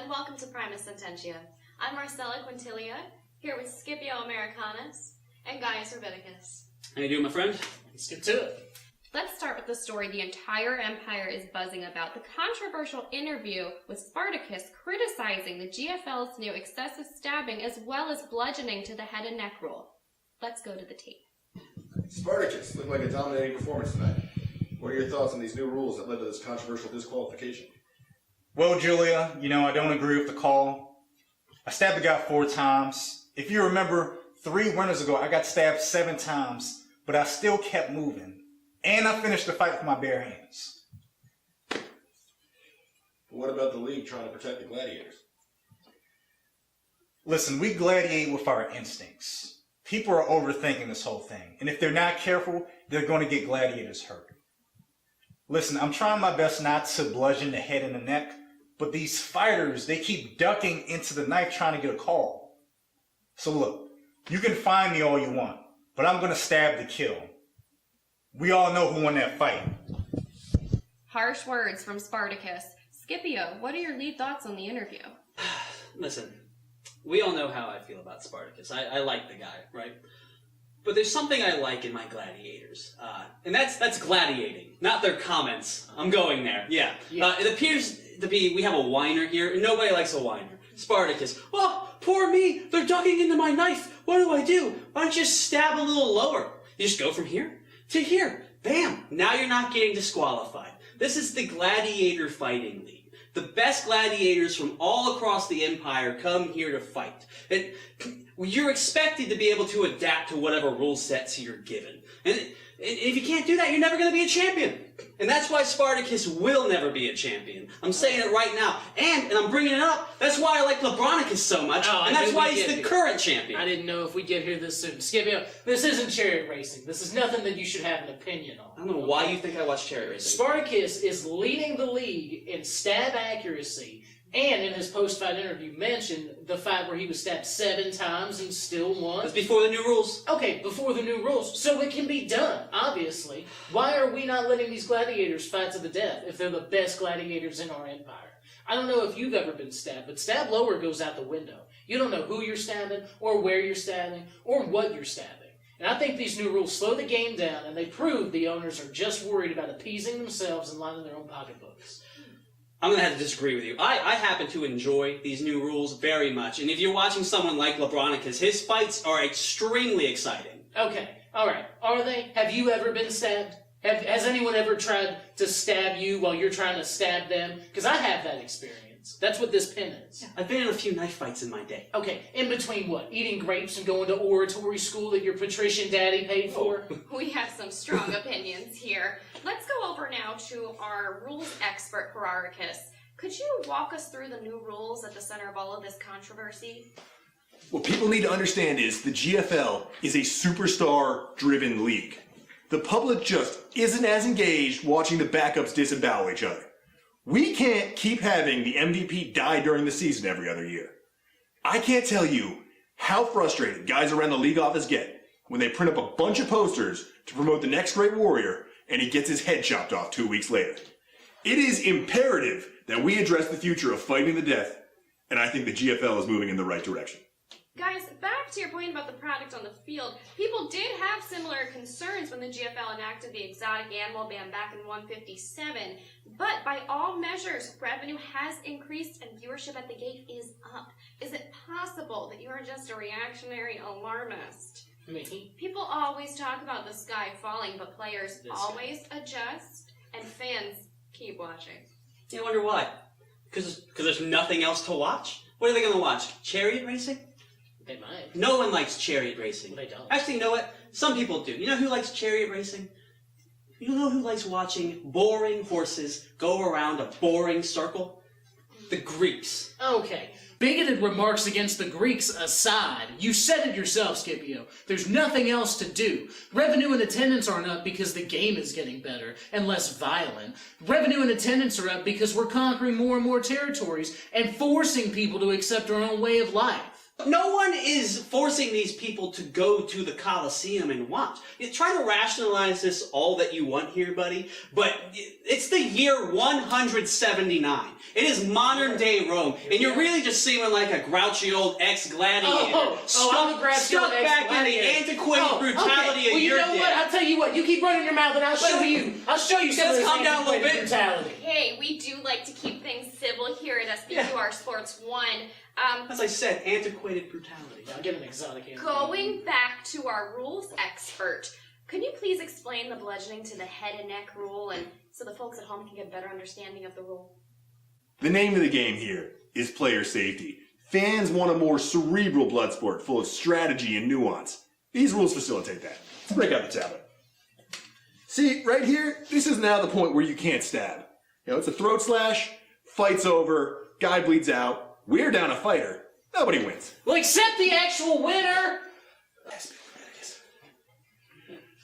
and welcome to Primus Sententia. I'm Marcella Quintilia, here with Scipio Americanus and Gaius Rabidicus. How you doing, my friend? Let's get to it. Let's start with the story the entire empire is buzzing about, the controversial interview with Spartacus criticizing the GFL's new excessive stabbing as well as bludgeoning to the head and neck rule. Let's go to the tape. Spartacus looked like a dominating performance tonight. What are your thoughts on these new rules that led to this controversial disqualification? Well, Julia, I don't agree with the call. I stabbed the guy 4 times. If you remember, 3 winters ago, I got stabbed 7 times, but I still kept moving. And I finished the fight with my bare hands. What about the league trying to protect the gladiators? Listen, we gladiate with our instincts. People are overthinking this whole thing. And if they're not careful, they're going to get gladiators hurt. Listen, I'm trying my best not to bludgeon the head and the neck, but these fighters, they keep ducking into the knife trying to get a call. So look, you can find me all you want, but I'm going to stab to kill. We all know who won that fight. Harsh words from Spartacus. Scipio, what are your lead thoughts on the interview? Listen, we all know how I feel about Spartacus. I like the guy, right? But there's something I like in my gladiators, and that's gladiating, not their comments. I'm going there, yeah. It appears to be we have a whiner here, and nobody likes a whiner. Spartacus, oh, poor me, they're ducking into my knife. What do? Why don't you stab a little lower? You just go from here to here. Bam! Now you're not getting disqualified. This is the Gladiator Fighting League. The best gladiators from all across the empire come here to fight. You're expected to be able to adapt to whatever rule sets you're given. And if you can't do that, you're never going to be a champion. And that's why Spartacus will never be a champion. I'm saying it right now. And I'm bringing it up, that's why I like Lebronicus so much. And that's why he's the current champion. I didn't know if we'd get here this soon. Scipio, this isn't chariot racing. This is nothing that you should have an opinion on. I don't know why you think I watch chariot racing. Spartacus is leading the league in stab accuracy, and in his post-fight interview mentioned the fight where he was stabbed 7 times and still won. That's before the new rules. Okay, before the new rules. So it can be done, obviously. Why are we not letting these gladiators fight to the death if they're the best gladiators in our empire? I don't know if you've ever been stabbed, but stab lower goes out the window. You don't know who you're stabbing, or where you're stabbing, or what you're stabbing. And I think these new rules slow the game down, and they prove the owners are just worried about appeasing themselves and lining their own pocketbooks. I'm going to have to disagree with you. I happen to enjoy these new rules very much. And if you're watching someone like Lebronicus, his fights are extremely exciting. Okay, alright. Are they? Have you ever been stabbed? Has anyone ever tried to stab you while you're trying to stab them? Because I have that experience. That's what this pin is. Yeah, I've been in a few knife fights in my day. Okay, in between what? Eating grapes and going to oratory school that your patrician daddy paid for? We have some strong opinions here. Let's go over now to our rules expert, Parody. Could you walk us through the new rules at the center of all of this controversy? What people need to understand is the GFL is a superstar-driven league. The public just isn't as engaged watching the backups disembowel each other. We can't keep having the MVP die during the season every other year. I can't tell you how frustrated guys around the league office get when they print up a bunch of posters to promote the next great warrior and he gets his head chopped off 2 weeks later. It is imperative that we address the future of fighting the death, and I think the GFL is moving in the right direction. Guys, back to your point about the product on the field, people did have similar concerns when the GFL enacted the exotic animal ban back in 157, but by all measures, revenue has increased and viewership at the gate is up. Is it possible that you are just a reactionary alarmist? Me? People always talk about the sky falling, but players always adjust, and fans keep watching. You wonder why? Because there's nothing else to watch? What are they going to watch? Chariot racing? They might. No one likes chariot racing. Well, they don't. Actually, you know what? Some people do. You know who likes chariot racing? You know who likes watching boring horses go around a boring circle? The Greeks. Okay. Bigoted remarks against the Greeks aside, you said it yourself, Scipio. There's nothing else to do. Revenue and attendance aren't up because the game is getting better and less violent. Revenue and attendance are up because we're conquering more and more territories and forcing people to accept our own way of life. No one is forcing these people to go to the Colosseum and watch. You try to rationalize this all that you want here, buddy, but it's the year 179. It is modern day Rome, and you're really just seeming like a grouchy old ex-gladiator I'm a grouchy stuck old back in the antiquated brutality of you your know day. what? I'll tell you what. You keep running your mouth, and I'll show you. I'll show you some of Just this calm down a little antiquated bit. brutality. Hey, we do like to keep things civil here at SBQR Sports 1. As I said, antiquated brutality. I'll get an exotic animal. Going back to our rules expert, could you please explain the bludgeoning to the head and neck rule, and so the folks at home can get a better understanding of the rule? The name of the game here is player safety. Fans want a more cerebral blood sport full of strategy and nuance. These rules facilitate that. Let's break out the tablet. See, right here, this is now the point where you can't stab. You know, it's a throat slash, fight's over, guy bleeds out, we're down a fighter, nobody wins. Well, accept the actual winner.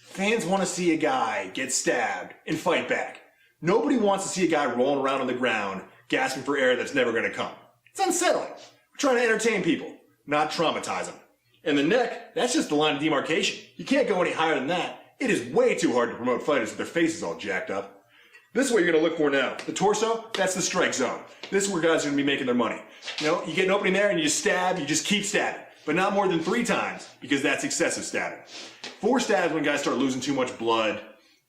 Fans want to see a guy get stabbed and fight back. Nobody wants to see a guy rolling around on the ground, gasping for air that's never going to come. It's unsettling. We're trying to entertain people, not traumatize them. And the neck, that's just the line of demarcation. You can't go any higher than that. It is way too hard to promote fighters with their faces all jacked up. This is what you're going to look for now. The torso, that's the strike zone. This is where guys are going to be making their money. You know, you get an opening there and you just stab, you just keep stabbing. But not more than 3 times, because that's excessive stabbing. 4 stabs when guys start losing too much blood,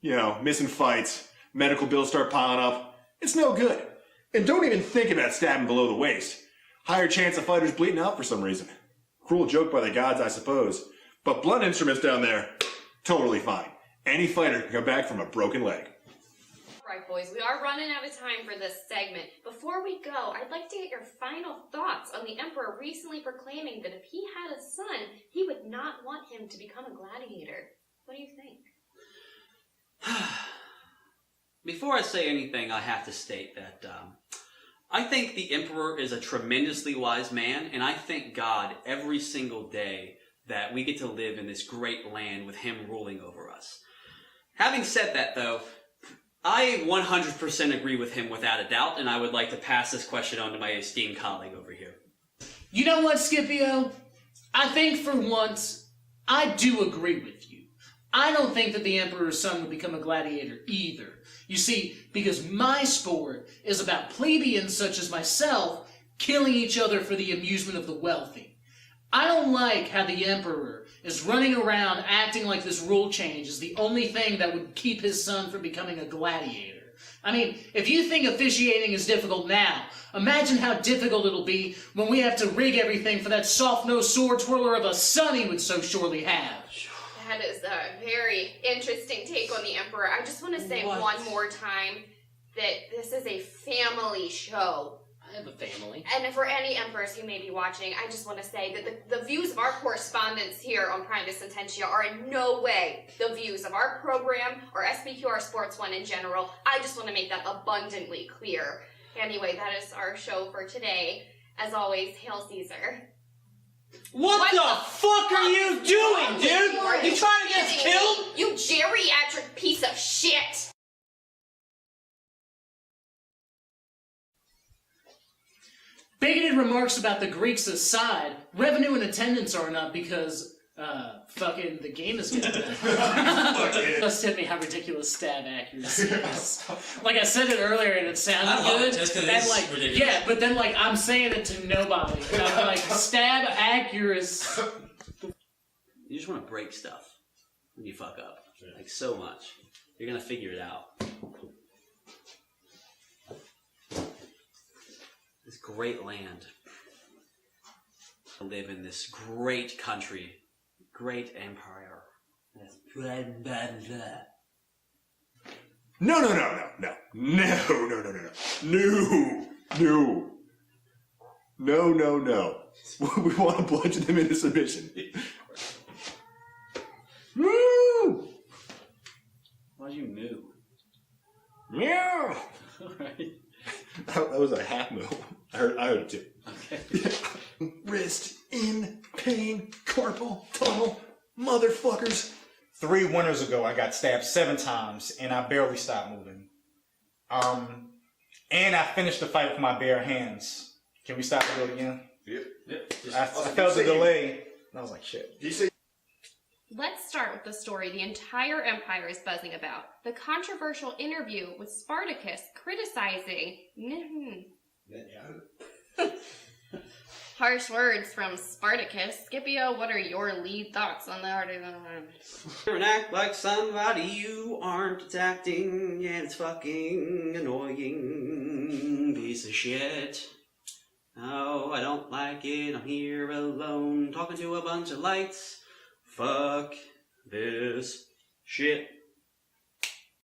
you know, missing fights, medical bills start piling up. It's no good. And don't even think about stabbing below the waist. Higher chance of fighters bleeding out for some reason. Cruel joke by the gods, I suppose. But blunt instruments down there, totally fine. Any fighter can come back from a broken leg. Right, boys, we are running out of time for this segment. Before we go, I'd like to get your final thoughts on the Emperor recently proclaiming that if he had a son, he would not want him to become a gladiator. What do you think? Before I say anything, I have to state that I think the Emperor is a tremendously wise man, and I thank God every single day that we get to live in this great land with him ruling over us. Having said that, though, I 100% agree with him without a doubt, and I would like to pass this question on to my esteemed colleague over here. You know what, Scipio? I think for once, I do agree with you. I don't think that the Emperor's son will become a gladiator either. You see, because my sport is about plebeians such as myself killing each other for the amusement of the wealthy. I don't like how the Emperor is running around acting like this rule change is the only thing that would keep his son from becoming a gladiator. I mean, if you think officiating is difficult now, imagine how difficult it'll be when we have to rig everything for that soft-nosed sword twirler of a son he would so surely have. That is a very interesting take on the Emperor. I just want to say one more time that this is a family show. I have a family. And for any emperors who may be watching, I just want to say that the views of our correspondents here on Prime Sententia are in no way the views of our program or SBQR Sports 1 in general. I just want to make that abundantly clear. Anyway, that is our show for today. As always, Hail Caesar. What the fuck are you doing, dude? You trying to get us killed? You geriatric piece of shit! Bigoted remarks about the Greeks aside, revenue and attendance aren't up because, fucking the game is good. Just hit me how ridiculous stab accuracy is. Like I said it earlier and it sounded good. Just 'cause and it's like, ridiculous. yeah, but then like I'm saying it to nobody. And I'm like, stab accuracy. You just want to break stuff when you fuck up. Like, so much. You're gonna figure it out. This great land. I live in this great country. Great empire. That's blah, blah, blah. No. We want to bludgeon him into submission. Woo! Why'd you move? Meow! Alright. That was a half move. I heard it too. Okay. Wrist in pain, carpal tunnel, motherfuckers. 3 winters ago, I got stabbed 7 times, and I barely stopped moving. And I finished the fight with my bare hands. Can we stop and do it again? Yep. I felt the delay, and I was like, shit. He said Let's start with the story the entire empire is buzzing about. The controversial interview with Spartacus criticizing... Harsh words from Spartacus. Scipio, what are your lead thoughts on the article? And act like somebody you aren't acting, and it's fucking annoying. Piece of shit. Oh, I don't like it. I'm here alone, talking to a bunch of lights. Fuck this shit.